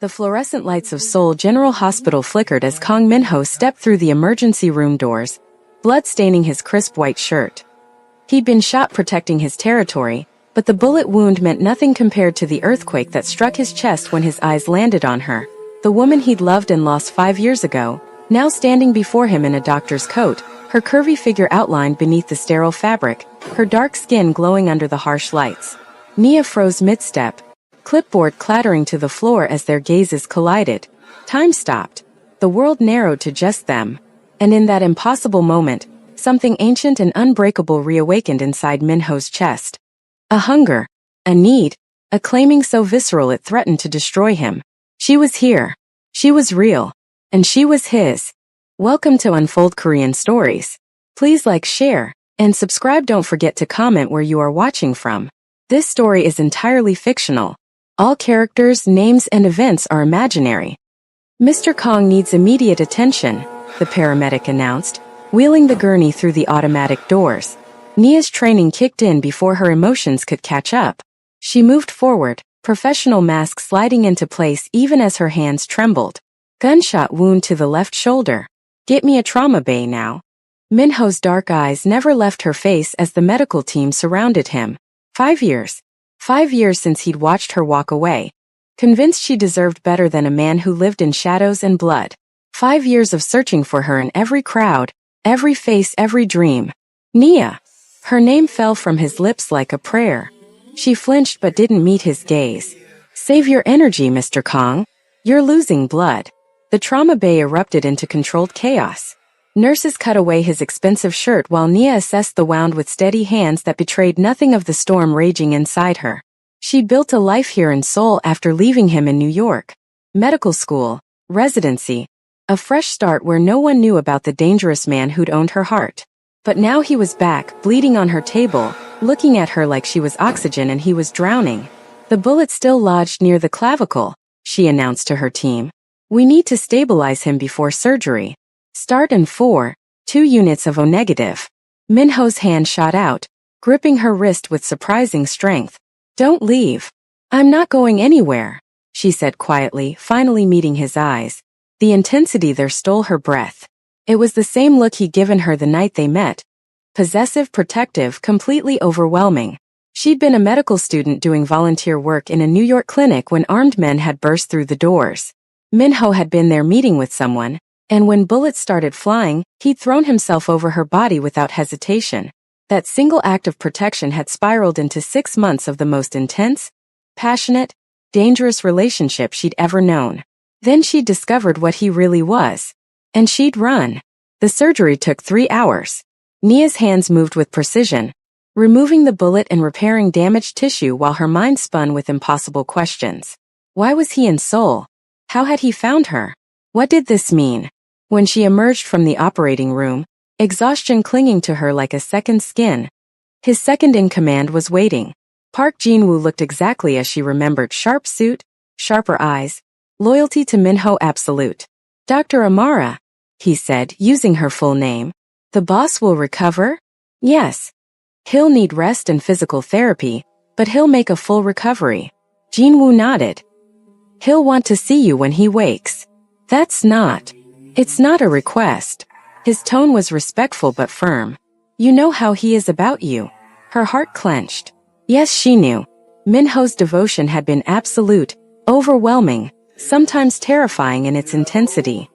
The fluorescent lights of Seoul General Hospital flickered as Kang Min-ho stepped through the emergency room doors, blood staining his crisp white shirt. He'd been shot protecting his territory, but the bullet wound meant nothing compared to the earthquake that struck his chest when his eyes landed on her, the woman he'd loved and lost 5 years ago, now standing before him in a doctor's coat, her curvy figure outlined beneath the sterile fabric, her dark skin glowing under the harsh lights. Nia froze mid-step, clipboard clattering to the floor as their gazes collided. Time stopped. The world narrowed to just them. And in that impossible moment, something ancient and unbreakable reawakened inside Minho's chest. A hunger, a need, a claiming so visceral it threatened to destroy him. She was here. She was real. And she was his. Welcome to Unfold Korean Stories. Please like, share, and subscribe. Don't forget to comment where you are watching from. This story is entirely fictional. All characters, names, and events are imaginary. Mr. Kang needs immediate attention, the paramedic announced, wheeling the gurney through the automatic doors. Nia's training kicked in before her emotions could catch up. She moved forward, professional mask sliding into place even as her hands trembled. Gunshot wound to the left shoulder. Get me a trauma bay now. Minho's dark eyes never left her face as the medical team surrounded him. 5 years. 5 years since he'd watched her walk away, convinced she deserved better than a man who lived in shadows and blood. 5 years of searching for her in every crowd, every face, every dream. Nia. Her name fell from his lips like a prayer. She flinched but didn't meet his gaze. Save your energy, Mr. Kang. You're losing blood. The trauma bay erupted into controlled chaos. Nurses cut away his expensive shirt while Nia assessed the wound with steady hands that betrayed nothing of the storm raging inside her. She built a life here in Seoul after leaving him in New York. Medical school, residency, a fresh start where no one knew about the dangerous man who'd owned her heart. But now he was back, bleeding on her table, looking at her like she was oxygen and he was drowning. The bullet still lodged near the clavicle, she announced to her team. We need to stabilize him before surgery. Start in 4, 2 units of O-negative. Minho's hand shot out, gripping her wrist with surprising strength. Don't leave. I'm not going anywhere, she said quietly, finally meeting his eyes. The intensity there stole her breath. It was the same look he'd given her the night they met. Possessive, protective, completely overwhelming. She'd been a medical student doing volunteer work in a New York clinic when armed men had burst through the doors. Minho had been there meeting with someone, and when bullets started flying, he'd thrown himself over her body without hesitation. That single act of protection had spiraled into 6 months of the most intense, passionate, dangerous relationship she'd ever known. Then she'd discovered what he really was. And she'd run. The surgery took 3 hours. Nia's hands moved with precision, removing the bullet and repairing damaged tissue while her mind spun with impossible questions. Why was he in Seoul? How had he found her? What did this mean? When she emerged from the operating room, exhaustion clinging to her like a second skin, his second-in-command was waiting. Park Jin-woo looked exactly as she remembered: sharp suit, sharper eyes, loyalty to Minho absolute. Dr. Amara, he said, using her full name. The boss will recover? Yes. He'll need rest and physical therapy, but he'll make a full recovery. Jin-woo nodded. He'll want to see you when he wakes. It's not a request. His tone was respectful but firm. You know how he is about you. Her heart clenched. Yes, she knew. Minho's devotion had been absolute, overwhelming, sometimes terrifying in its intensity.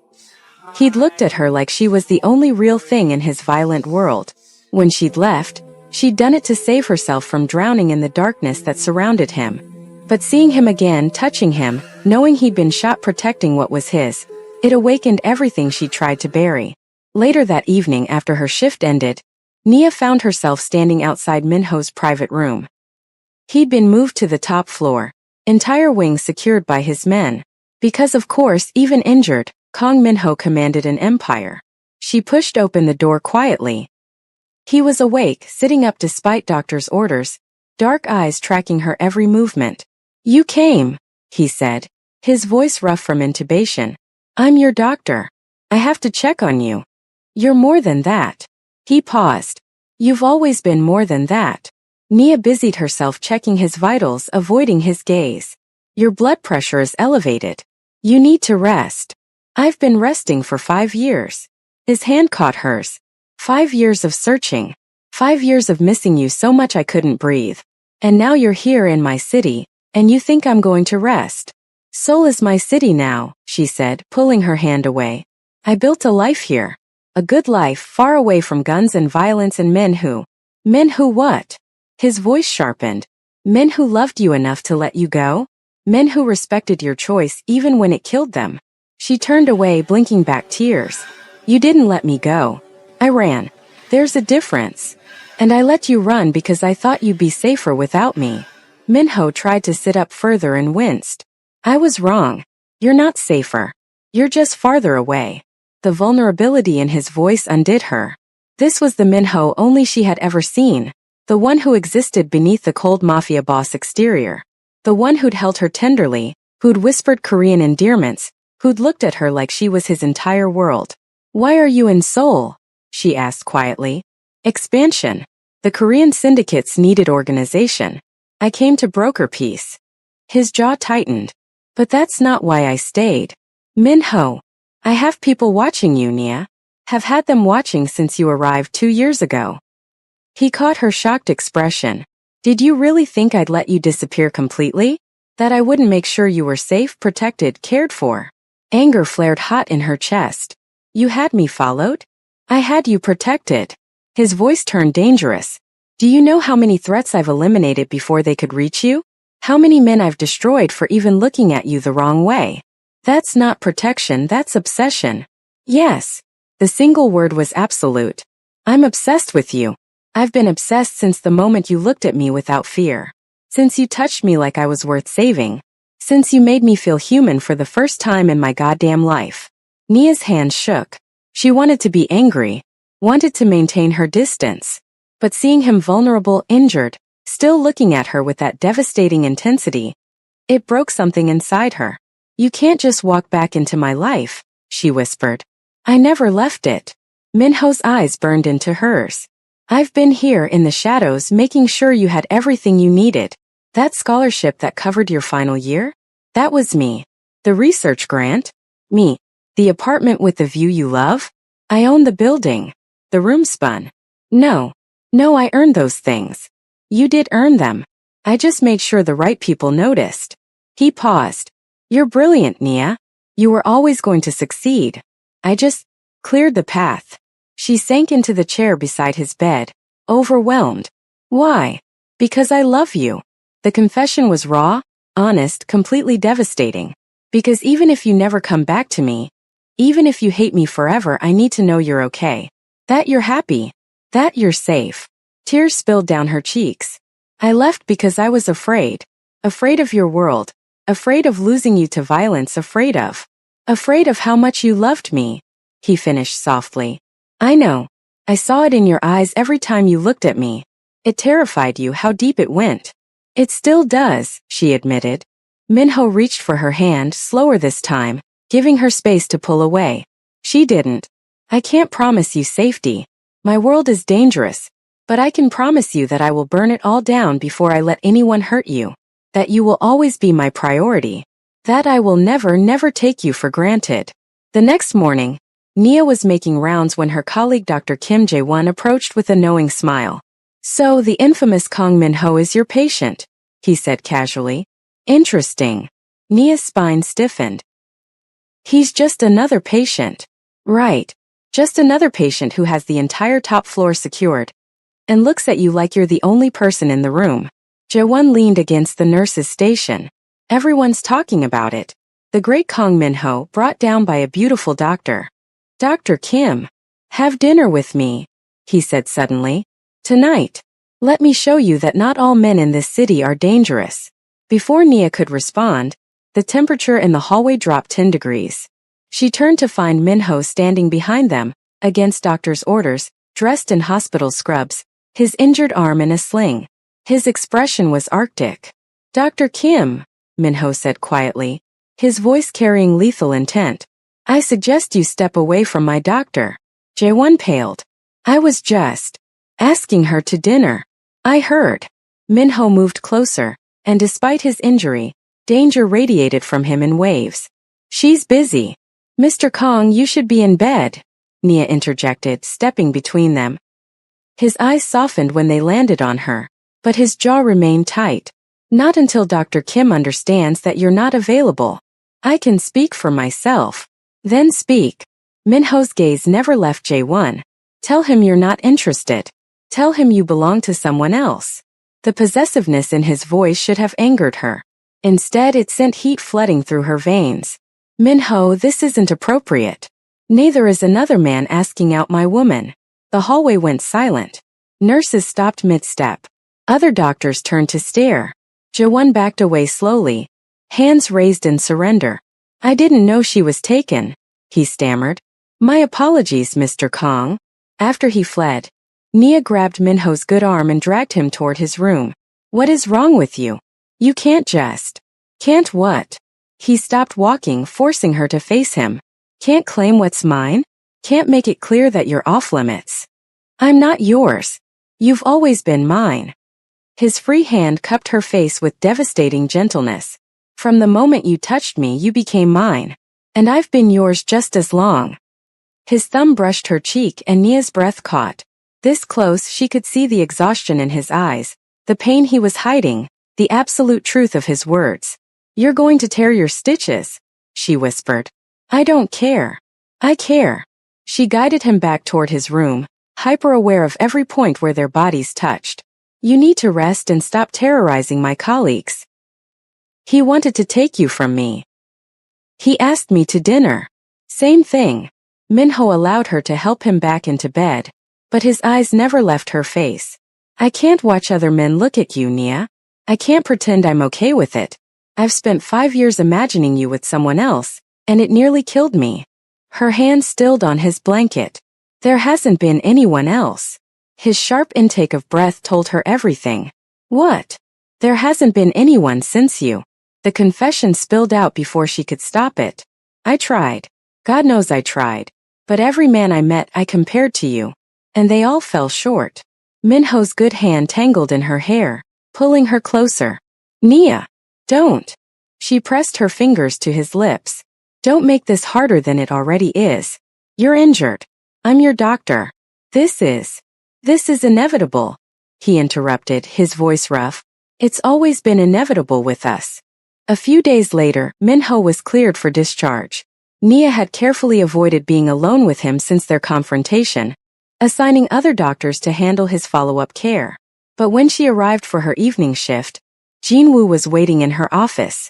He'd looked at her like she was the only real thing in his violent world. When she'd left, she'd done it to save herself from drowning in the darkness that surrounded him. But seeing him again, touching him, knowing he'd been shot protecting what was his, it awakened everything she tried to bury. Later that evening, after her shift ended, Nia found herself standing outside Minho's private room. He'd been moved to the top floor, entire wing secured by his men. Because of course, even injured, Kang Minho commanded an empire. She pushed open the door quietly. He was awake, sitting up despite doctor's orders, dark eyes tracking her every movement. You came, he said, his voice rough from intubation. I'm your doctor. I have to check on you. You're more than that. He paused. You've always been more than that. Nia busied herself checking his vitals, avoiding his gaze. Your blood pressure is elevated. You need to rest. I've been resting for 5 years. His hand caught hers. 5 years of searching. 5 years of missing you so much I couldn't breathe. And now you're here in my city, and you think I'm going to rest. Seoul is my city now, she said, pulling her hand away. I built a life here. A good life, far away from guns and violence and men who what? His voice sharpened. Men who loved you enough to let you go? Men who respected your choice even when it killed them. She turned away, blinking back tears. You didn't let me go. I ran. There's a difference. And I let you run because I thought you'd be safer without me. Minho tried to sit up further and winced. I was wrong. You're not safer. You're just farther away. The vulnerability in his voice undid her. This was the Minho only she had ever seen. The one who existed beneath the cold mafia boss exterior. The one who'd held her tenderly, who'd whispered Korean endearments, who'd looked at her like she was his entire world. Why are you in Seoul? She asked quietly. Expansion. The Korean syndicates needed organization. I came to broker peace. His jaw tightened. But that's not why I stayed. Minho. I have people watching you, Nia. Have had them watching since you arrived 2 years ago. He caught her shocked expression. Did you really think I'd let you disappear completely? That I wouldn't make sure you were safe, protected, cared for? Anger flared hot in her chest. You had me followed? I had you protected. His voice turned dangerous. Do you know how many threats I've eliminated before they could reach you? How many men I've destroyed for even looking at you the wrong way? That's not protection, that's obsession. Yes. The single word was absolute. I'm obsessed with you. I've been obsessed since the moment you looked at me without fear. Since you touched me like I was worth saving. Since you made me feel human for the first time in my goddamn life. Nia's hand shook. She wanted to be angry. Wanted to maintain her distance. But seeing him vulnerable, injured, still looking at her with that devastating intensity, it broke something inside her. You can't just walk back into my life, she whispered. I never left it. Minho's eyes burned into hers. I've been here in the shadows making sure you had everything you needed. That scholarship that covered your final year? That was me. The research grant? Me. The apartment with the view you love? I own the building. The room spun. No, I earned those things. You did earn them. I just made sure the right people noticed. He paused. You're brilliant, Nia. You were always going to succeed. I just cleared the path. She sank into the chair beside his bed, overwhelmed. Why? Because I love you. The confession was raw, honest, completely devastating. Because even if you never come back to me, even if you hate me forever, I need to know you're okay. That you're happy. That you're safe. Tears spilled down her cheeks. I left because I was afraid. Afraid of your world. Afraid of losing you to violence, afraid of how much you loved me. He finished softly. I know. I saw it in your eyes every time you looked at me. It terrified you how deep it went. It still does, she admitted. Minho reached for her hand, slower this time, giving her space to pull away. She didn't. I can't promise you safety. My world is dangerous. But I can promise you that I will burn it all down before I let anyone hurt you. That you will always be my priority. That I will never take you for granted. The next morning, Nia was making rounds when her colleague Dr. Kim Jae-won approached with a knowing smile. So the infamous Kang Min-ho is your patient, he said casually. Interesting. Nia's spine stiffened. He's just another patient. Right. Just another patient who has the entire top floor secured. And looks at you like you're the only person in the room. Jae-won leaned against the nurse's station. Everyone's talking about it. The great Kang Min-ho brought down by a beautiful doctor. Dr. Kim. Have dinner with me, he said suddenly. Tonight. Let me show you that not all men in this city are dangerous. Before Nia could respond, the temperature in the hallway dropped 10 degrees. She turned to find Minho standing behind them, against doctor's orders, dressed in hospital scrubs, his injured arm in a sling. His expression was arctic. Dr. Kim, Minho said quietly, his voice carrying lethal intent. I suggest you step away from my doctor. Jae-won paled. I was just asking her to dinner. I heard. Minho moved closer, and despite his injury, danger radiated from him in waves. She's busy. Mr. Kong, you should be in bed, Nia interjected, stepping between them. His eyes softened when they landed on her, but his jaw remained tight. Not until Dr. Kim understands that you're not available. I can speak for myself. Then speak. Minho's gaze never left Jae-won. Tell him you're not interested. Tell him you belong to someone else. The possessiveness in his voice should have angered her. Instead, it sent heat flooding through her veins. Minho, this isn't appropriate. Neither is another man asking out my woman. The hallway went silent. Nurses stopped mid-step. Other doctors turned to stare. Jae-won backed away slowly, hands raised in surrender. I didn't know she was taken, he stammered. My apologies, Mr. Kong. After he fled, Nia grabbed Minho's good arm and dragged him toward his room. What is wrong with you? You can't just. Can't what? He stopped walking, forcing her to face him. Can't claim what's mine? Can't make it clear that you're off limits? I'm not yours. You've always been mine. His free hand cupped her face with devastating gentleness. From the moment you touched me, you became mine. And I've been yours just as long. His thumb brushed her cheek and Nia's breath caught. This close, she could see the exhaustion in his eyes, the pain he was hiding, the absolute truth of his words. You're going to tear your stitches, she whispered. I don't care. I care. She guided him back toward his room, hyper-aware of every point where their bodies touched. You need to rest and stop terrorizing my colleagues. He wanted to take you from me. He asked me to dinner. Same thing. Minho allowed her to help him back into bed, but his eyes never left her face. I can't watch other men look at you, Nia. I can't pretend I'm okay with it. I've spent 5 years imagining you with someone else, and it nearly killed me. Her hand stilled on his blanket. There hasn't been anyone else. His sharp intake of breath told her everything. What? There hasn't been anyone since you. The confession spilled out before she could stop it. I tried. God knows I tried. But every man I met I compared to you. And they all fell short. Minho's good hand tangled in her hair, pulling her closer. Nia, don't. She pressed her fingers to his lips. Don't make this harder than it already is. You're injured. I'm your doctor. This is inevitable. He interrupted, his voice rough. It's always been inevitable with us. A few days later, Minho was cleared for discharge. Nia had carefully avoided being alone with him since their confrontation, assigning other doctors to handle his follow-up care. But when she arrived for her evening shift, Jinwoo was waiting in her office.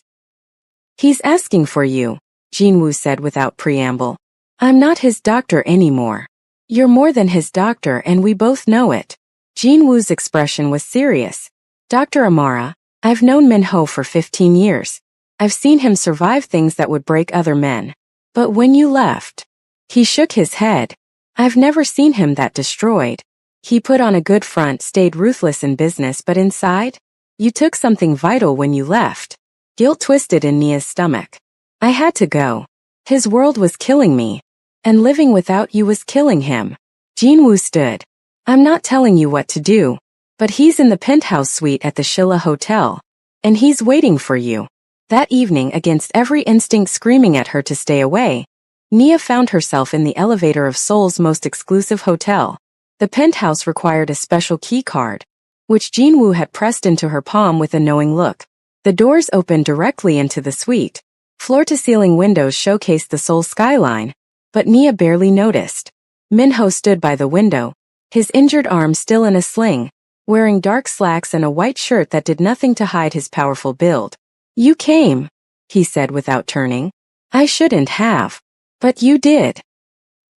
He's asking for you, Jinwoo said without preamble. I'm not his doctor anymore. You're more than his doctor and we both know it. Jinwoo's expression was serious. Dr. Amara, I've known Minho for 15 years. I've seen him survive things that would break other men. But when you left, he shook his head. I've never seen him that destroyed. He put on a good front, stayed ruthless in business, but inside, you took something vital when you left. Guilt twisted in Nia's stomach. I had to go. His world was killing me. And living without you was killing him. Jinwoo stood. I'm not telling you what to do, but he's in the penthouse suite at the Shilla Hotel. And he's waiting for you. That evening, against every instinct screaming at her to stay away, Nia found herself in the elevator of Seoul's most exclusive hotel. The penthouse required a special key card, which Jinwoo had pressed into her palm with a knowing look. The doors opened directly into the suite. Floor-to-ceiling windows showcased the Seoul skyline, but Nia barely noticed. Minho stood by the window, his injured arm still in a sling, wearing dark slacks and a white shirt that did nothing to hide his powerful build. You came, he said without turning. I shouldn't have. But you did.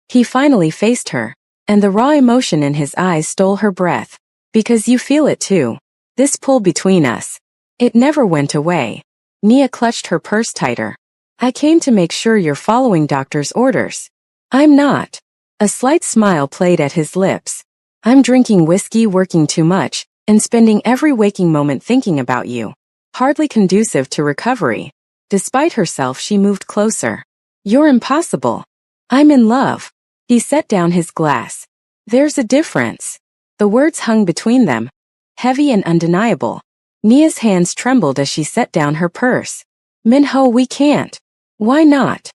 He finally faced her, and the raw emotion in his eyes stole her breath. Because you feel it too. This pull between us. It never went away. Nia clutched her purse tighter. I came to make sure you're following doctor's orders. I'm not. A slight smile played at his lips. I'm drinking whiskey, working too much, and spending every waking moment thinking about you. Hardly conducive to recovery. Despite herself, she moved closer. You're impossible. I'm in love. He set down his glass. There's a difference. The words hung between them, heavy and undeniable. Nia's hands trembled as she set down her purse. Minho, we can't. Why not?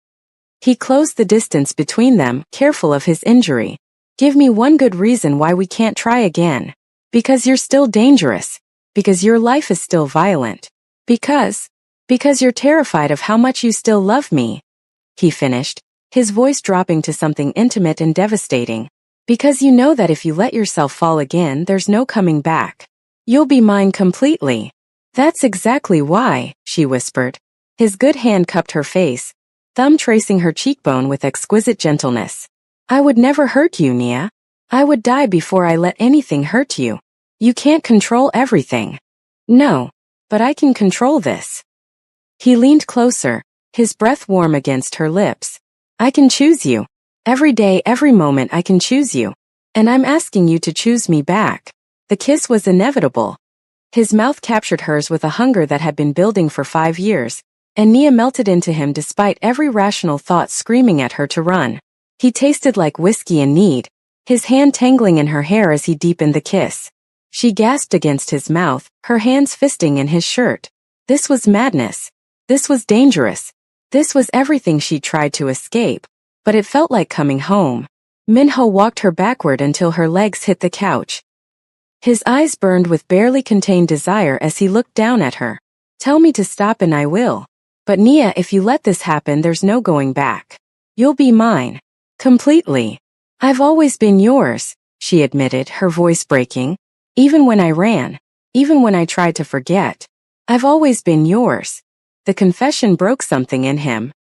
He closed the distance between them, careful of his injury. Give me one good reason why we can't try again. Because you're still dangerous. Because your life is still violent. Because you're terrified of how much you still love me. He finished, his voice dropping to something intimate and devastating. Because you know that if you let yourself fall again, there's no coming back. You'll be mine completely. That's exactly why, she whispered. His good hand cupped her face, thumb tracing her cheekbone with exquisite gentleness. I would never hurt you, Nia. I would die before I let anything hurt you. You can't control everything. No, but I can control this. He leaned closer, his breath warm against her lips. I can choose you. Every day, every moment I can choose you. And I'm asking you to choose me back. The kiss was inevitable. His mouth captured hers with a hunger that had been building for 5 years, and Nia melted into him despite every rational thought screaming at her to run. He tasted like whiskey and need, his hand tangling in her hair as he deepened the kiss. She gasped against his mouth, her hands fisting in his shirt. This was madness. This was dangerous. This was everything she tried to escape, but it felt like coming home. Minho walked her backward until her legs hit the couch. His eyes burned with barely contained desire as he looked down at her. Tell me to stop and I will. But Nia, if you let this happen, there's no going back. You'll be mine. Completely. I've always been yours, she admitted, her voice breaking. Even when I ran. Even when I tried to forget. I've always been yours. The confession broke something in him.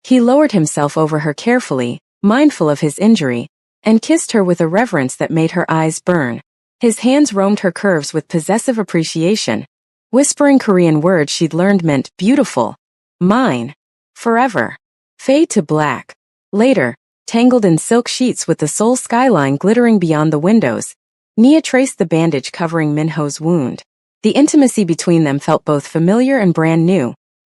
He lowered himself over her carefully, mindful of his injury, and kissed her with a reverence that made her eyes burn. His hands roamed her curves with possessive appreciation, whispering Korean words she'd learned meant beautiful, mine, forever. Fade to black. Later, tangled in silk sheets with the Seoul skyline glittering beyond the windows, Nia traced the bandage covering Minho's wound. The intimacy between them felt both familiar and brand new.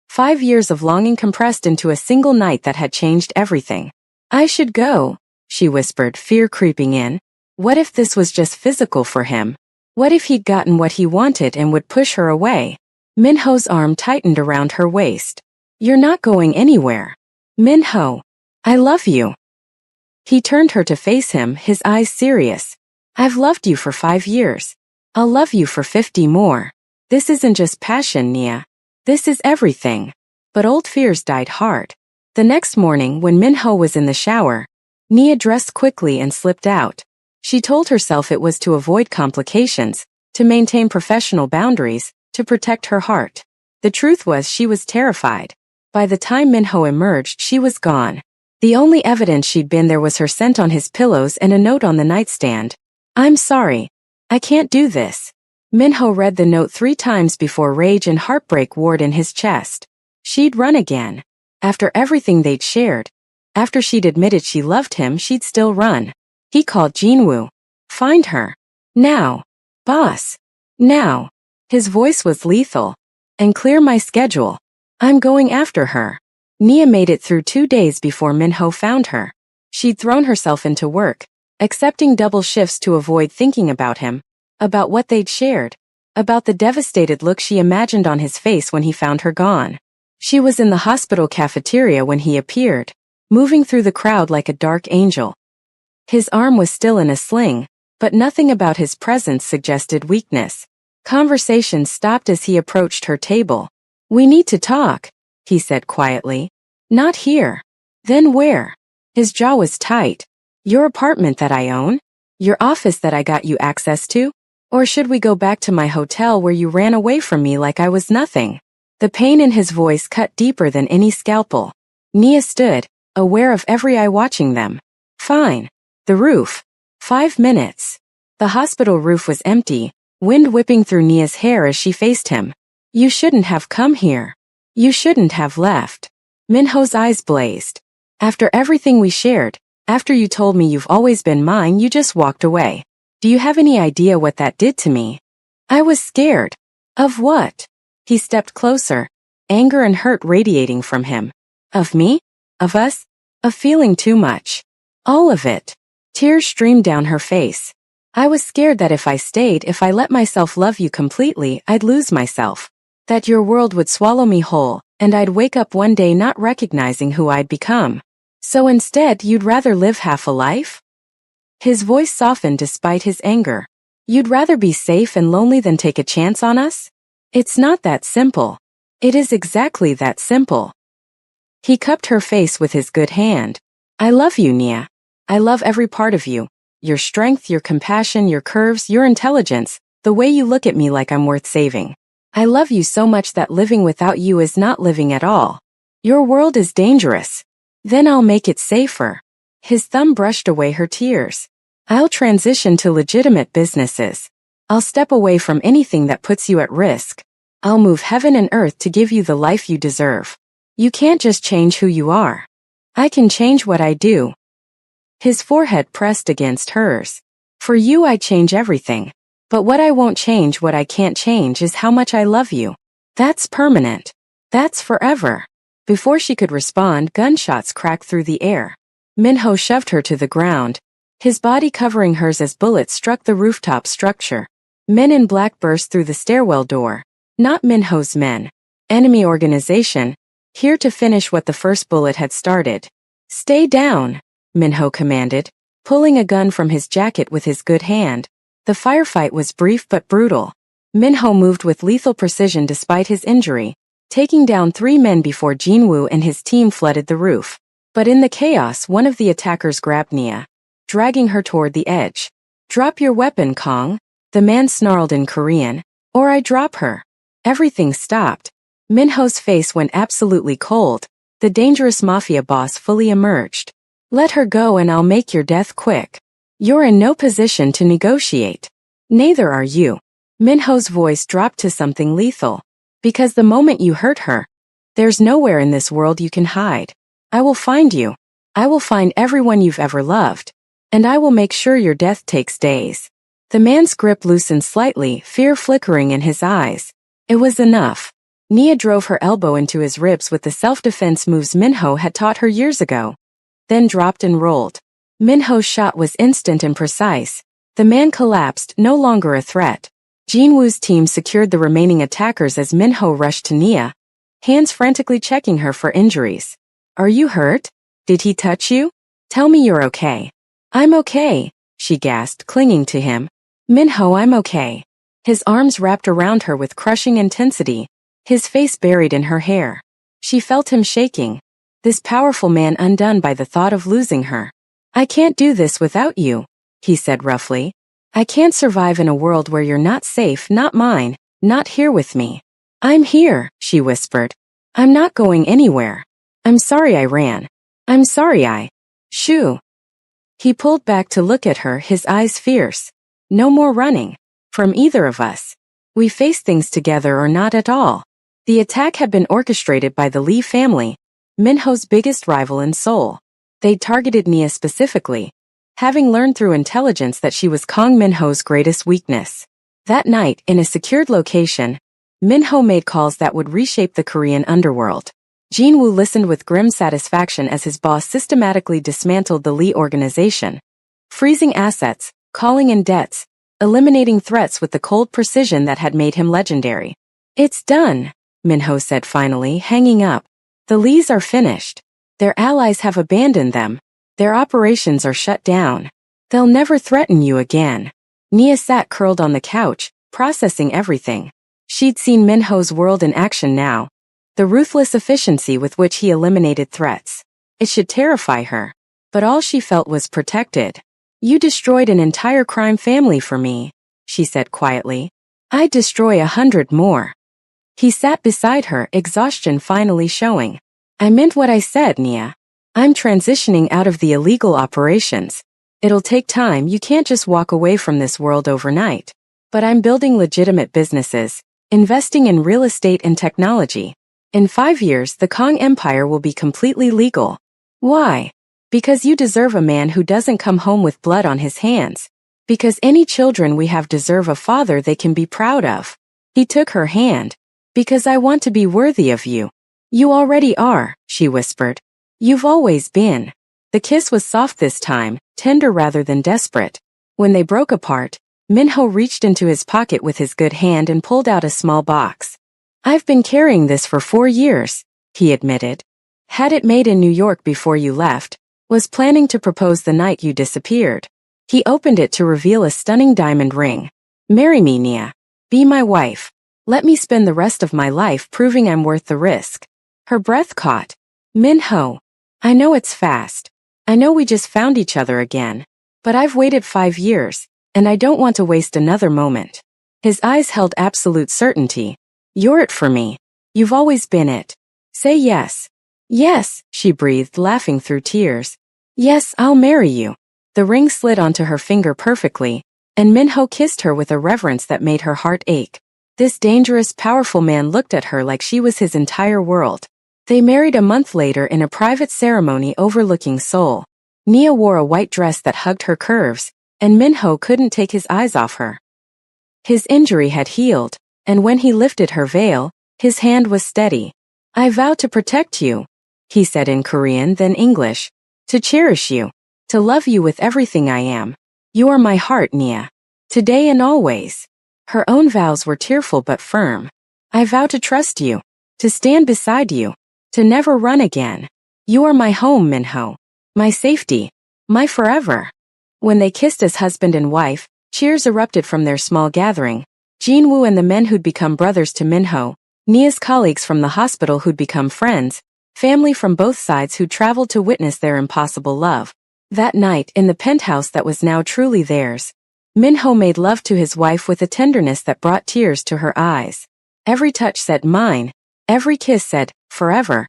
5 years of longing compressed into a single night that had changed everything. I should go, she whispered, fear creeping in. What if this was just physical for him? What if he'd gotten what he wanted and would push her away? Minho's arm tightened around her waist. You're not going anywhere. Minho. I love you. He turned her to face him, his eyes serious. I've loved you for 5 years. I'll love you for 50 more. This isn't just passion, Nia. This is everything. But old fears died hard. The next morning, when Minho was in the shower, Nia dressed quickly and slipped out. She told herself it was to avoid complications, to maintain professional boundaries, to protect her heart. The truth was she was terrified. By the time Minho emerged, she was gone. The only evidence she'd been there was her scent on his pillows and a note on the nightstand. I'm sorry. I can't do this. Minho read the note 3 times before rage and heartbreak warred in his chest. She'd run again. After everything they'd shared. After she'd admitted she loved him, she'd still run. He called Jinwoo. Find her. Now. Boss. Now. His voice was lethal. And clear my schedule. I'm going after her. Nia made it through 2 days before Minho found her. She'd thrown herself into work, accepting double shifts to avoid thinking about him, about what they'd shared, about the devastated look she imagined on his face when he found her gone. She was in the hospital cafeteria when he appeared, moving through the crowd like a dark angel. His arm was still in a sling, but nothing about his presence suggested weakness. Conversation stopped as he approached her table. We need to talk, he said quietly. Not here. Then where? His jaw was tight. Your apartment that I own? Your office that I got you access to? Or should we go back to my hotel where you ran away from me like I was nothing? The pain in his voice cut deeper than any scalpel. Nia stood, aware of every eye watching them. Fine. The roof. 5 minutes. The hospital roof was empty, wind whipping through Nia's hair as she faced him. You shouldn't have come here. You shouldn't have left. Minho's eyes blazed. After everything we shared, after you told me you've always been mine, you just walked away. Do you have any idea what that did to me? I was scared. Of what? He stepped closer, anger and hurt radiating from him. Of me? Of us? Of feeling too much. All of it. Tears streamed down her face. I was scared that if I stayed, if I let myself love you completely, I'd lose myself. That your world would swallow me whole, and I'd wake up one day not recognizing who I'd become. So instead, you'd rather live half a life? His voice softened despite his anger. You'd rather be safe and lonely than take a chance on us? It's not that simple. It is exactly that simple. He cupped her face with his good hand. I love you, Nia. I love every part of you. Your strength, your compassion, your curves, your intelligence, the way you look at me like I'm worth saving. I love you so much that living without you is not living at all. Your world is dangerous. Then I'll make it safer. His thumb brushed away her tears. I'll transition to legitimate businesses. I'll step away from anything that puts you at risk. I'll move heaven and earth to give you the life you deserve. You can't just change who you are. I can change what I do. His forehead pressed against hers. For you I change everything. But what I won't change, what I can't change, is how much I love you. That's permanent. That's forever. Before she could respond, gunshots cracked through the air. Minho shoved her to the ground, his body covering hers as bullets struck the rooftop structure. Men in black burst through the stairwell door. Not Minho's men. Enemy organization, here to finish what the first bullet had started. Stay down, Minho commanded, pulling a gun from his jacket with his good hand. The firefight was brief but brutal. Minho moved with lethal precision despite his injury, taking down 3 men before Jinwoo and his team flooded the roof. But in the chaos, one of the attackers grabbed Nia, dragging her toward the edge. Drop your weapon, Kong, the man snarled in Korean, or I drop her. Everything stopped. Minho's face went absolutely cold. The dangerous Mafia boss fully emerged. Let her go and I'll make your death quick. You're in no position to negotiate. Neither are you. Minho's voice dropped to something lethal. Because the moment you hurt her, there's nowhere in this world you can hide. I will find you. I will find everyone you've ever loved. And I will make sure your death takes days. The man's grip loosened slightly, fear flickering in his eyes. It was enough. Nia drove her elbow into his ribs with the self-defense moves Minho had taught her years ago. Then dropped and rolled. Minho's shot was instant and precise. The man collapsed, no longer a threat. Jinwoo's team secured the remaining attackers as Minho rushed to Nia, hands frantically checking her for injuries. Are you hurt? Did he touch you? Tell me you're okay. I'm okay, she gasped, clinging to him. Minho, I'm okay. His arms wrapped around her with crushing intensity, his face buried in her hair. She felt him shaking, this powerful man undone by the thought of losing her. I can't do this without you, he said roughly. I can't survive in a world where you're not safe, not mine, not here with me. I'm here, she whispered. I'm not going anywhere. I'm sorry I ran. I'm sorry I... Shoo. He pulled back to look at her, his eyes fierce. No more running. From either of us. We face things together or not at all. The attack had been orchestrated by the Lee family, Minho's biggest rival in Seoul. They'd targeted Nia specifically, having learned through intelligence that she was Kong Minho's greatest weakness. That night, in a secured location, Minho made calls that would reshape the Korean underworld. Jinwoo listened with grim satisfaction as his boss systematically dismantled the Lee organization, freezing assets, calling in debts, eliminating threats with the cold precision that had made him legendary. It's done, Minho said finally, hanging up. The Lees are finished. Their allies have abandoned them. Their operations are shut down. They'll never threaten you again. Nia sat curled on the couch, processing everything. She'd seen Minho's world in action now. The ruthless efficiency with which he eliminated threats. It should terrify her. But all she felt was protected. You destroyed an entire crime family for me, she said quietly. I'd destroy 100 more. He sat beside her, exhaustion finally showing. I meant what I said, Nia. I'm transitioning out of the illegal operations. It'll take time, you can't just walk away from this world overnight. But I'm building legitimate businesses, investing in real estate and technology. In 5 years, the Kong Empire will be completely legal. Why? Because you deserve a man who doesn't come home with blood on his hands. Because any children we have deserve a father they can be proud of. He took her hand. Because I want to be worthy of you. You already are, she whispered. You've always been. The kiss was soft this time, tender rather than desperate. When they broke apart, Minho reached into his pocket with his good hand and pulled out a small box. I've been carrying this for 4 years, he admitted. Had it made in New York before you left. Was planning to propose the night you disappeared. He opened it to reveal a stunning diamond ring. Marry me, Nia. Be my wife. Let me spend the rest of my life proving I'm worth the risk. Her breath caught. Min-ho. I know it's fast. I know we just found each other again. But I've waited 5 years, and I don't want to waste another moment. His eyes held absolute certainty. You're it for me. You've always been it. Say yes. Yes, she breathed, laughing through tears. Yes, I'll marry you. The ring slid onto her finger perfectly, and Min-ho kissed her with a reverence that made her heart ache. This dangerous, powerful man looked at her like she was his entire world. They married a month later in a private ceremony overlooking Seoul. Nia wore a white dress that hugged her curves, and Min-ho couldn't take his eyes off her. His injury had healed, and when he lifted her veil, his hand was steady. I vow to protect you, he said in Korean then English. To cherish you. To love you with everything I am. You are my heart, Nia. Today and always. Her own vows were tearful but firm. I vow to trust you. To stand beside you. To never run again. You are my home, Min-ho. My safety. My forever. When they kissed as husband and wife, cheers erupted from their small gathering. Jin-woo and the men who'd become brothers to Min-ho, Nia's colleagues from the hospital who'd become friends, family from both sides who traveled to witness their impossible love. That night, in the penthouse that was now truly theirs, Min-ho made love to his wife with a tenderness that brought tears to her eyes. Every touch said mine. Every kiss said, forever.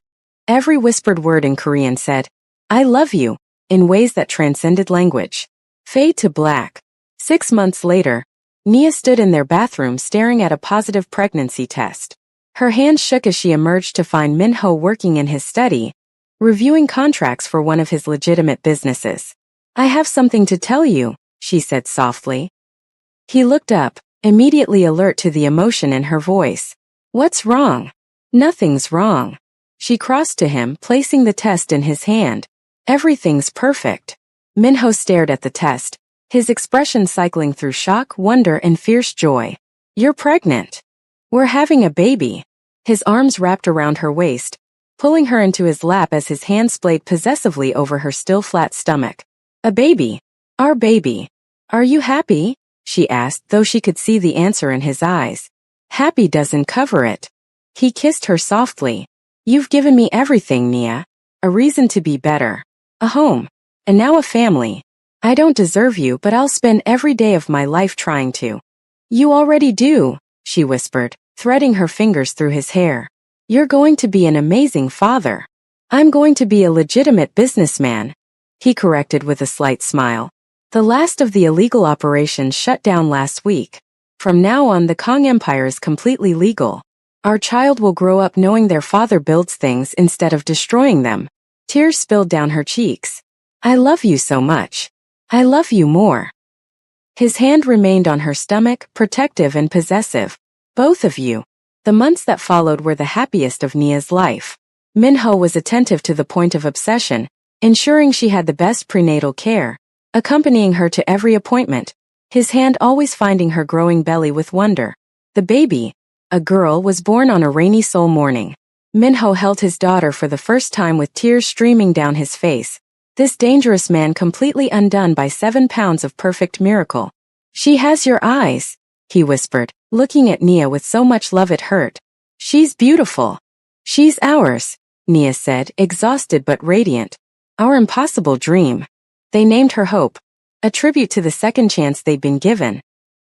Every whispered word in Korean said, I love you, in ways that transcended language. Fade to black. 6 months later, Nia stood in their bathroom staring at a positive pregnancy test. Her hands shook as she emerged to find Min-ho working in his study, reviewing contracts for one of his legitimate businesses. I have something to tell you, she said softly. He looked up, immediately alert to the emotion in her voice. What's wrong? Nothing's wrong. She crossed to him, placing the test in his hand. Everything's perfect. Min-ho stared at the test, his expression cycling through shock, wonder, and fierce joy. You're pregnant. We're having a baby. His arms wrapped around her waist, pulling her into his lap as his hands played possessively over her still flat stomach. A baby. Our baby. Are you happy? She asked, though she could see the answer in his eyes. Happy doesn't cover it. He kissed her softly. You've given me everything, Nia. A reason to be better. A home. And now a family. I don't deserve you, but I'll spend every day of my life trying to. You already do, she whispered, threading her fingers through his hair. You're going to be an amazing father. I'm going to be a legitimate businessman, he corrected with a slight smile. The last of the illegal operations shut down last week. From now on, the Kong Empire is completely legal. Our child will grow up knowing their father builds things instead of destroying them. Tears spilled down her cheeks. I love you so much. I love you more. His hand remained on her stomach, protective and possessive. Both of you. The months that followed were the happiest of Nia's life. Min-ho was attentive to the point of obsession, ensuring she had the best prenatal care, accompanying her to every appointment, his hand always finding her growing belly with wonder. The baby, a girl, was born on a rainy Seoul morning. Min-ho held his daughter for the first time with tears streaming down his face. This dangerous man completely undone by 7 pounds of perfect miracle. She has your eyes, he whispered, looking at Nia with so much love it hurt. She's beautiful. She's ours, Nia said, exhausted but radiant. Our impossible dream. They named her Hope, a tribute to the second chance they'd been given.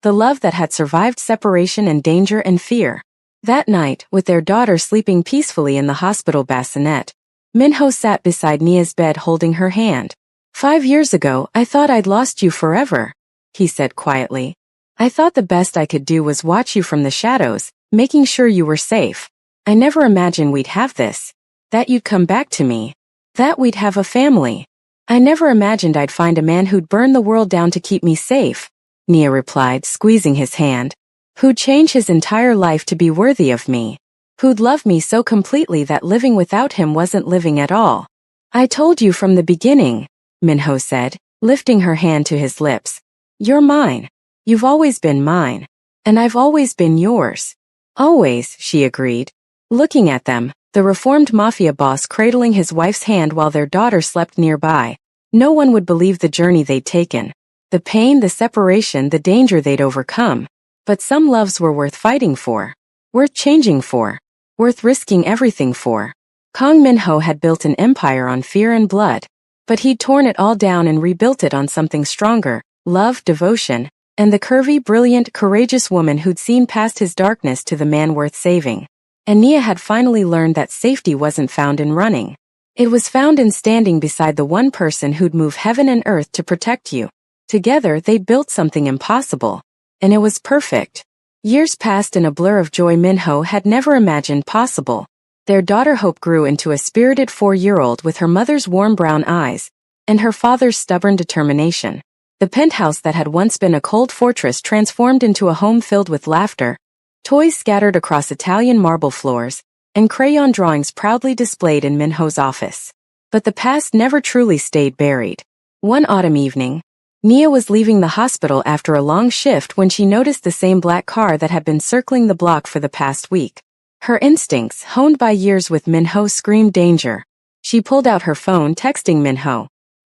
The love that had survived separation and danger and fear. That night, with their daughter sleeping peacefully in the hospital bassinet, Min-ho sat beside Nia's bed holding her hand. 5 years ago, I thought I'd lost you forever, he said quietly. I thought the best I could do was watch you from the shadows, making sure you were safe. I never imagined we'd have this. That you'd come back to me. That we'd have a family. I never imagined I'd find a man who'd burn the world down to keep me safe, Nia replied, squeezing his hand. Who'd change his entire life to be worthy of me. Who'd love me so completely that living without him wasn't living at all. I told you from the beginning, Min-ho said, lifting her hand to his lips. You're mine. You've always been mine. And I've always been yours. Always, she agreed. Looking at them, The reformed mafia boss cradling his wife's hand while their daughter slept nearby. No one would believe the journey they'd taken. The pain, the separation, the danger they'd overcome. But some loves were worth fighting for. Worth changing for. Worth risking everything for. Kang Min-ho had built an empire on fear and blood. But he'd torn it all down and rebuilt it on something stronger. Love, devotion, and the curvy, brilliant, courageous woman who'd seen past his darkness to the man worth saving. And Nia had finally learned that safety wasn't found in running. It was found in standing beside the one person who'd move heaven and earth to protect you. Together, they built something impossible. And it was perfect. Years passed in a blur of joy Min-ho had never imagined possible. Their daughter Hope grew into a spirited 4-year-old with her mother's warm brown eyes, and her father's stubborn determination. The penthouse that had once been a cold fortress transformed into a home filled with laughter, toys scattered across Italian marble floors, and crayon drawings proudly displayed in Min-ho's office. But the past never truly stayed buried. One autumn evening, Nia was leaving the hospital after a long shift when she noticed the same black car that had been circling the block for the past week. Her instincts, honed by years with Min-ho, screamed danger. She pulled out her phone, texting Min-ho.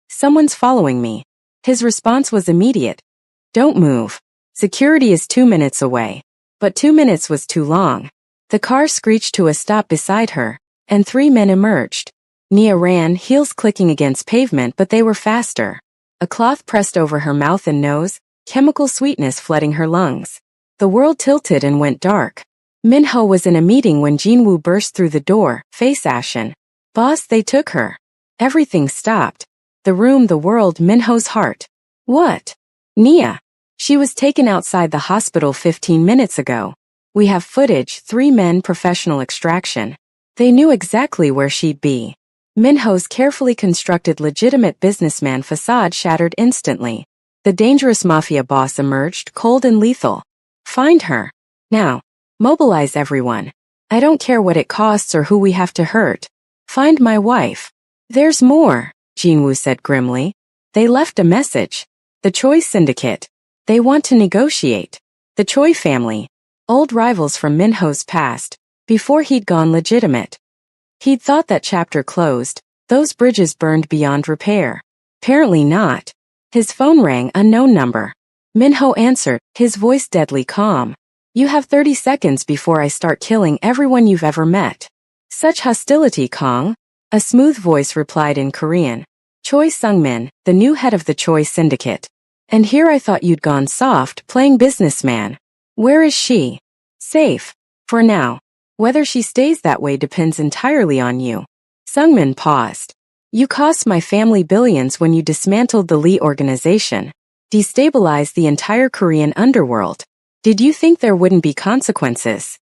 "Someone's following me." His response was immediate. "Don't move. Security is 2 minutes away." But 2 minutes was too long. The car screeched to a stop beside her, and 3 men emerged. Nia ran, heels clicking against pavement, but they were faster. A cloth pressed over her mouth and nose, chemical sweetness flooding her lungs. The world tilted and went dark. Min-ho was in a meeting when Jin-woo burst through the door, face ashen. "Boss, they took her." Everything stopped. The room, the world, Min-ho's heart. "What?" "Nia. She was taken outside the hospital 15 minutes ago. We have footage, 3 men, professional extraction. They knew exactly where she'd be." Min-ho's carefully constructed legitimate businessman facade shattered instantly. The dangerous mafia boss emerged, cold and lethal. "Find her. Now. Mobilize everyone. I don't care what it costs or who we have to hurt. Find my wife." "There's more," Jin-woo said grimly. "They left a message. The Choi Syndicate. They want to negotiate." The Choi family. Old rivals from Min-ho's past, before he'd gone legitimate. He'd thought that chapter closed, those bridges burned beyond repair. Apparently not. His phone rang, unknown number. Min-ho answered, his voice deadly calm. "You have 30 seconds before I start killing everyone you've ever met." "Such hostility, Kong." A smooth voice replied in Korean. "Choi Sung-min, the new head of the Choi Syndicate. And here I thought you'd gone soft, playing businessman. Where is she?" "Safe. For now. Whether she stays that way depends entirely on you." Sung-min paused. "You cost my family billions when you dismantled the Lee organization. Destabilized the entire Korean underworld. Did you think there wouldn't be consequences?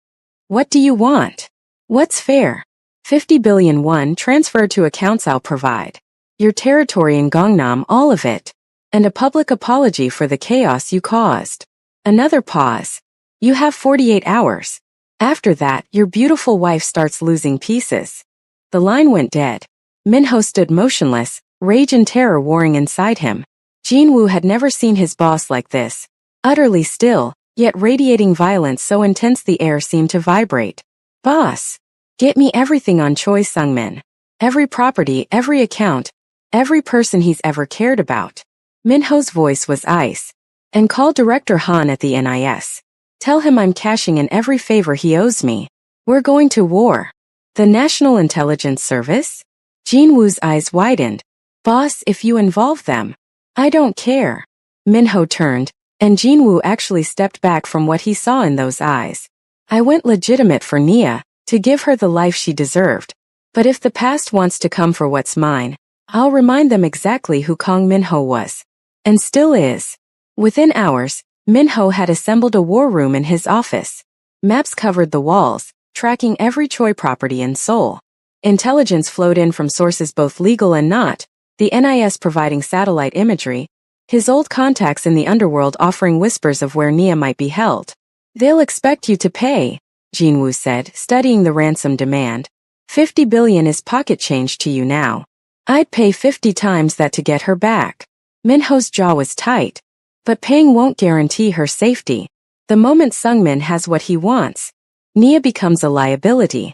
What do you want? What's fair? 50 billion won transferred to accounts I'll provide. Your territory in Gangnam, all of it. And a public apology for the chaos you caused." Another pause. "You have 48 hours. After that, your beautiful wife starts losing pieces." The line went dead. Min-ho stood motionless, rage and terror warring inside him. Jin-woo had never seen his boss like this. Utterly still, yet radiating violence so intense the air seemed to vibrate. "Boss, get me everything on Choi Sung-min. Every property, every account, every person he's ever cared about." Min-ho's voice was ice. "And call Director Han at the NIS. Tell him I'm cashing in every favor he owes me. We're going to war." "The National Intelligence Service?" Jin-woo's eyes widened. "Boss, if you involve them." "I don't care." Min-ho turned, and Jin-woo actually stepped back from what he saw in those eyes. "I went legitimate for Nia, to give her the life she deserved. But if the past wants to come for what's mine, I'll remind them exactly who Kang Min-ho was. And still is." Within hours, Min-ho had assembled a war room in his office. Maps covered the walls, tracking every Choi property in Seoul. Intelligence flowed in from sources both legal and not, the NIS providing satellite imagery, his old contacts in the underworld offering whispers of where Nia might be held. "They'll expect you to pay," Jin-woo said, studying the ransom demand. 50 billion is pocket change to you now. I'd pay 50 times that to get her back." Min-ho's jaw was tight. But paying won't guarantee her safety. The moment Sung-min has what he wants, Nia becomes a liability.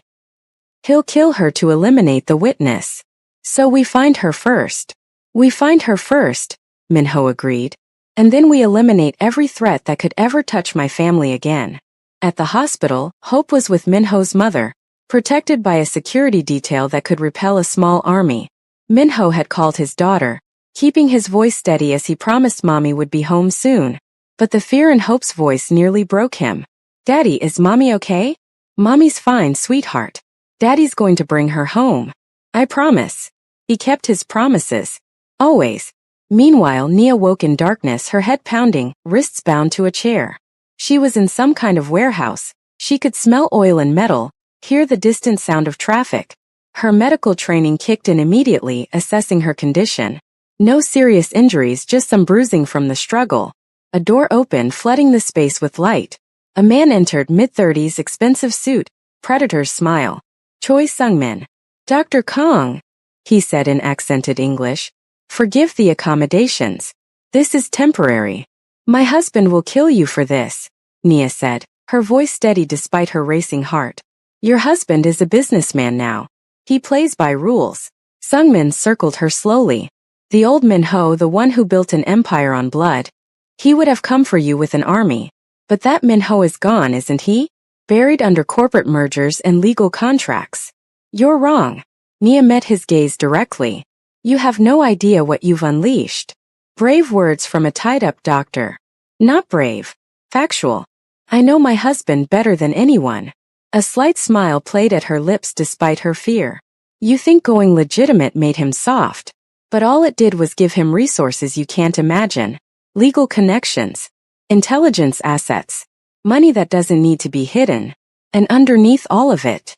He'll kill her to eliminate the witness. So we find her first. We find her first, Minho agreed. And then we eliminate every threat that could ever touch my family again. At the hospital, Hope was with Minho's mother, protected by a security detail that could repel a small army. Minho had called his daughter, keeping his voice steady as he promised Mommy would be home soon. But the fear in Hope's voice nearly broke him. Daddy, is Mommy okay? Mommy's fine, sweetheart. Daddy's going to bring her home. I promise. He kept his promises. Always. Meanwhile, Nia woke in darkness, her head pounding, wrists bound to a chair. She was in some kind of warehouse. She could smell oil and metal, hear the distant sound of traffic. Her medical training kicked in immediately, assessing her condition. No serious injuries, just some bruising from the struggle. A door opened, flooding the space with light. A man entered, mid-30s, expensive suit, predator's smile. Choi Sungmin. Dr. Kong, he said in accented English. Forgive the accommodations. This is temporary. My husband will kill you for this, Nia said, her voice steady despite her racing heart. Your husband is a businessman now. He plays by rules. Sungmin circled her slowly. The old Minho, the one who built an empire on blood. He would have come for you with an army. But that Minho is gone, isn't he? Buried under corporate mergers and legal contracts. You're wrong. Nia met his gaze directly. You have no idea what you've unleashed. Brave words from a tied-up doctor. Not brave. Factual. I know my husband better than anyone. A slight smile played at her lips despite her fear. You think going legitimate made him soft. But all it did was give him resources you can't imagine. Legal connections. Intelligence assets. Money that doesn't need to be hidden. And underneath all of it.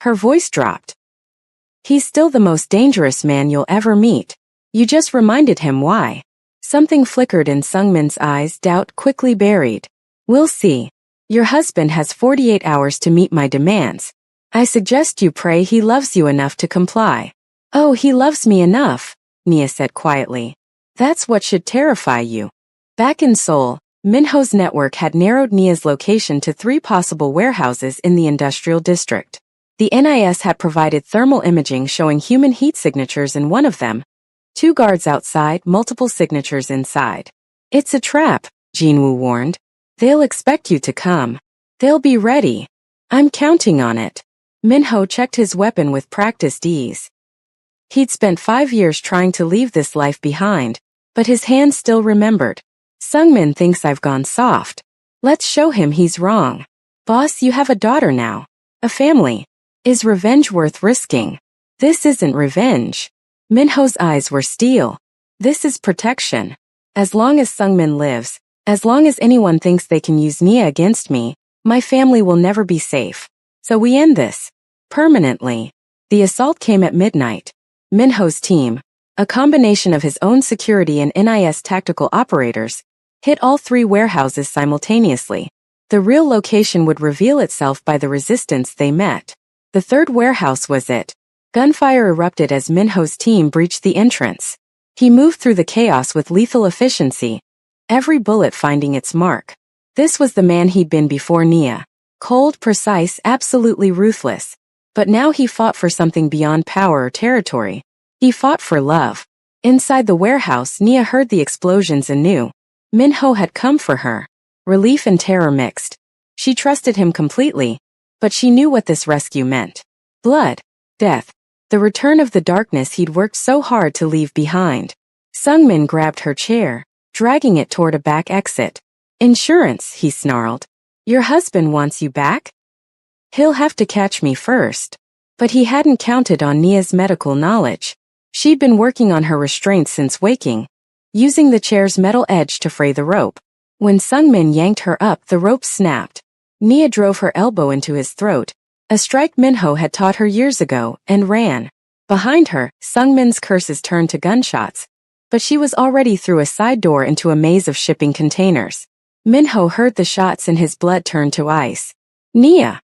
Her voice dropped. He's still the most dangerous man you'll ever meet. You just reminded him why. Something flickered in Sungmin's eyes, doubt quickly buried. We'll see. Your husband has 48 hours to meet my demands. I suggest you pray he loves you enough to comply. Oh, he loves me enough, Nia said quietly. That's what should terrify you. Back in Seoul, Minho's network had narrowed Nia's location to 3 possible warehouses in the industrial district. The NIS had provided thermal imaging showing human heat signatures in one of them. 2 guards outside, multiple signatures inside. It's a trap, Jinwoo warned. They'll expect you to come. They'll be ready. I'm counting on it. Minho checked his weapon with practiced ease. He'd spent 5 years trying to leave this life behind, but his hand still remembered. Sungmin thinks I've gone soft. Let's show him he's wrong. Boss, you have a daughter now. A family. Is revenge worth risking? This isn't revenge. Minho's eyes were steel. This is protection. As long as Sungmin lives, as long as anyone thinks they can use Nia against me, my family will never be safe. So we end this. Permanently. The assault came at midnight. Minho's team, a combination of his own security and NIS tactical operators, hit all 3 warehouses simultaneously. The real location would reveal itself by the resistance they met. The 3rd warehouse was it. Gunfire erupted as Minho's team breached the entrance. He moved through the chaos with lethal efficiency, every bullet finding its mark. This was the man he'd been before Nia. Cold, precise, absolutely ruthless. But now he fought for something beyond power or territory. He fought for love. Inside the warehouse, Nia heard the explosions and knew. Minho had come for her. Relief and terror mixed. She trusted him completely. But she knew what this rescue meant. Blood. Death. The return of the darkness he'd worked so hard to leave behind. Sungmin grabbed her chair, dragging it toward a back exit. Insurance, he snarled. Your husband wants you back? He'll have to catch me first. But he hadn't counted on Nia's medical knowledge. She'd been working on her restraints since waking, using the chair's metal edge to fray the rope. When Sungmin yanked her up, the rope snapped. Nia drove her elbow into his throat, a strike Minho had taught her years ago, and ran. Behind her, Sungmin's curses turned to gunshots. But she was already through a side door into a maze of shipping containers. Minho heard the shots and his blood turned to ice. Nia!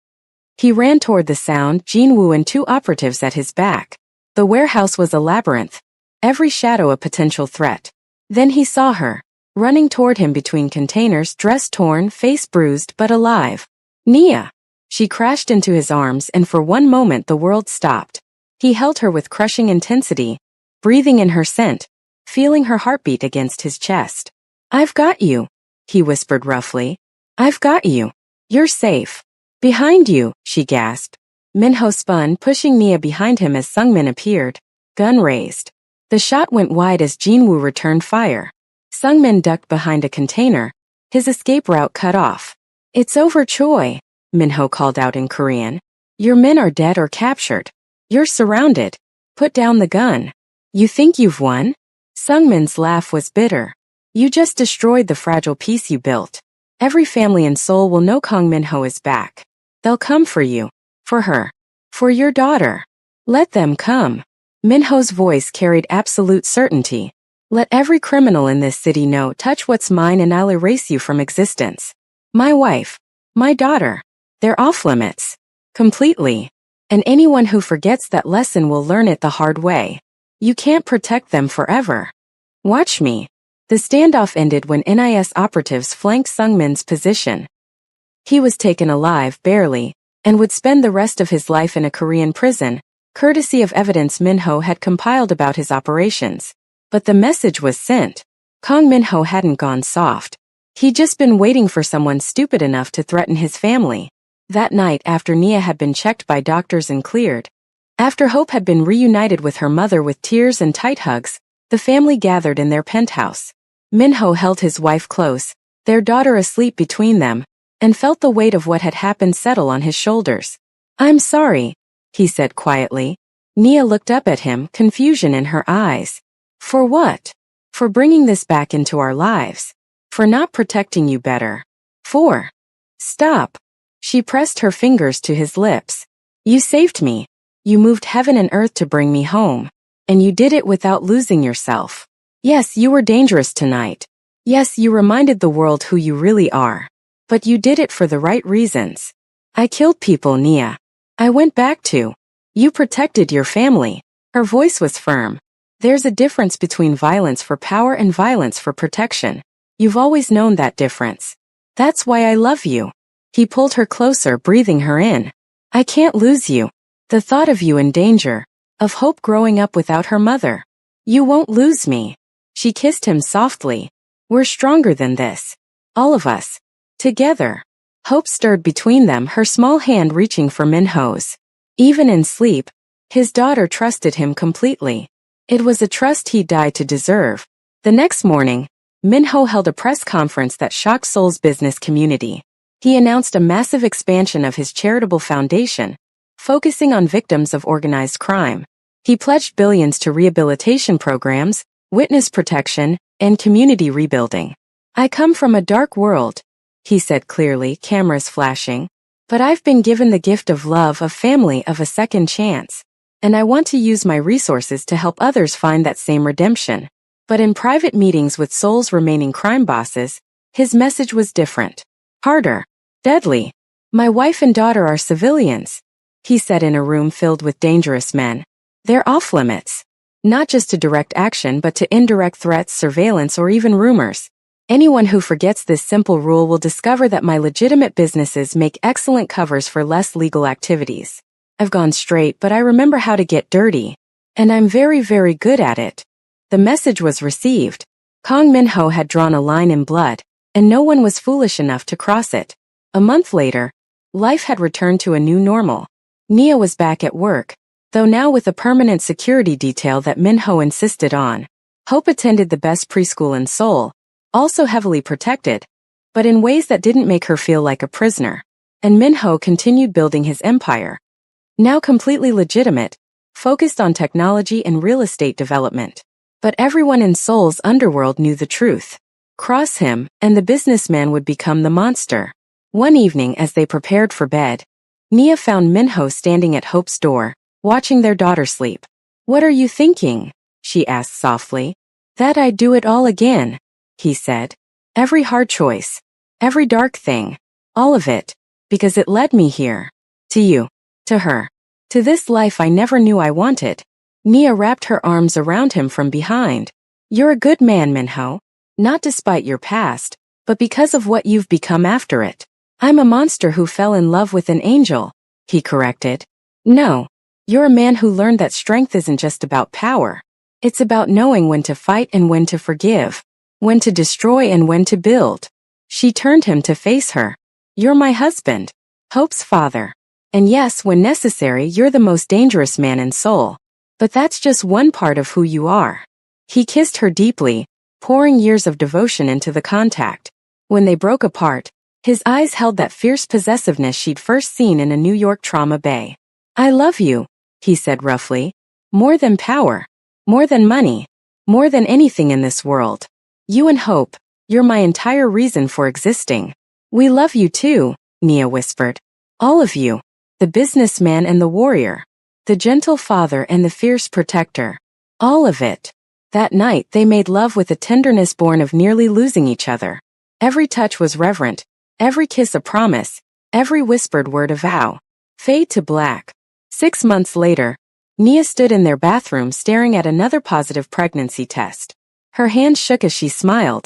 He ran toward the sound, Jinwoo and 2 operatives at his back. The warehouse was a labyrinth, every shadow a potential threat. Then he saw her, running toward him between containers, dress torn, face bruised but alive. Nia! She crashed into his arms, and for one moment the world stopped. He held her with crushing intensity, breathing in her scent, feeling her heartbeat against his chest. "I've got you," he whispered roughly. "I've got you. You're safe. Behind you," she gasped. Minho spun, pushing Nia behind him as Sungmin appeared, gun raised. The shot went wide as Jinwoo returned fire. Sungmin ducked behind a container, his escape route cut off. "It's over, Choi," Minho called out in Korean. "Your men are dead or captured. You're surrounded. Put down the gun. You think you've won?" Sungmin's laugh was bitter. "You just destroyed the fragile peace you built. Every family in Seoul will know Kang Minho is back. They'll come for you. For her. For your daughter. Let them come." Minho's voice carried absolute certainty. "Let every criminal in this city know, touch what's mine and I'll erase you from existence. My wife. My daughter. They're off limits. Completely. And anyone who forgets that lesson will learn it the hard way. You can't protect them forever. Watch me." The standoff ended when NIS operatives flanked Sungmin's position. He was taken alive, barely, and would spend the rest of his life in a Korean prison, courtesy of evidence Minho had compiled about his operations. But the message was sent. Kang Minho hadn't gone soft. He'd just been waiting for someone stupid enough to threaten his family. That night, after Nia had been checked by doctors and cleared, after Hope had been reunited with her mother with tears and tight hugs, the family gathered in their penthouse. Minho held his wife close, their daughter asleep between them, and felt the weight of what had happened settle on his shoulders. "I'm sorry," he said quietly. Nia looked up at him, confusion in her eyes. "For what?" "For bringing this back into our lives. For not protecting you better. For..." "Stop." She pressed her fingers to his lips. "You saved me. You moved heaven and earth to bring me home. And you did it without losing yourself. Yes, you were dangerous tonight. Yes, you reminded the world who you really are. But you did it for the right reasons. I killed people, Nia. I went back to. You protected your family." Her voice was firm. "There's a difference between violence for power and violence for protection. You've always known that difference. That's why I love you." He pulled her closer, breathing her in. "I can't lose you. The thought of you in danger, of Hope growing up without her mother. You won't lose me." She kissed him softly. "We're stronger than this. All of us. Together." Hope stirred between them, her small hand reaching for Minho's. Even in sleep, his daughter trusted him completely. It was a trust he died to deserve. The next morning, Minho held a press conference that shocked Seoul's business community. He announced a massive expansion of his charitable foundation, focusing on victims of organized crime. He pledged billions to rehabilitation programs, witness protection, and community rebuilding. "I come from a dark world," he said clearly, cameras flashing. "But I've been given the gift of love, of family, of a second chance. And I want to use my resources to help others find that same redemption." But in private meetings with Seoul's remaining crime bosses, his message was different. Harder. Deadly. "My wife and daughter are civilians," he said in a room filled with dangerous men. "They're off limits. Not just to direct action but to indirect threats, surveillance, or even rumors. Anyone who forgets this simple rule will discover that my legitimate businesses make excellent covers for less legal activities. I've gone straight, but I remember how to get dirty. And I'm very, very good at it." The message was received. Kang Minho had drawn a line in blood, and no one was foolish enough to cross it. A month later, life had returned to a new normal. Nia was back at work, though now with a permanent security detail that Minho insisted on. Hope attended the best preschool in Seoul, also heavily protected, but in ways that didn't make her feel like a prisoner. And Minho continued building his empire. Now completely legitimate, focused on technology and real estate development. But everyone in Seoul's underworld knew the truth. Cross him, and the businessman would become the monster. One evening as they prepared for bed, Nia found Minho standing at Hope's door, watching their daughter sleep. "What are you thinking?" she asked softly. "That I'd do it all again," he said. "Every hard choice. Every dark thing. All of it. Because it led me here. To you. To her. To this life I never knew I wanted." Nia wrapped her arms around him from behind. "You're a good man, Minho. Not despite your past, but because of what you've become after it. I'm a monster who fell in love with an angel, he corrected. No. You're a man who learned that strength isn't just about power. It's about knowing when to fight and when to forgive, when to destroy and when to build. She turned him to face her. You're my husband, Hope's father. And yes, when necessary, you're the most dangerous man in Seoul. But that's just one part of who you are. He kissed her deeply, pouring years of devotion into the contact. When they broke apart, his eyes held that fierce possessiveness she'd first seen in a New York trauma bay. I love you, he said roughly. More than power. More than money. More than anything in this world. You and Hope, you're my entire reason for existing. We love you too, Nia whispered. All of you. The businessman and the warrior. The gentle father and the fierce protector. All of it. That night they made love with a tenderness born of nearly losing each other. Every touch was reverent. Every kiss a promise. Every whispered word a vow. Fade to black. 6 months later, Nia stood in their bathroom staring at another positive pregnancy test. Her hand shook as she smiled,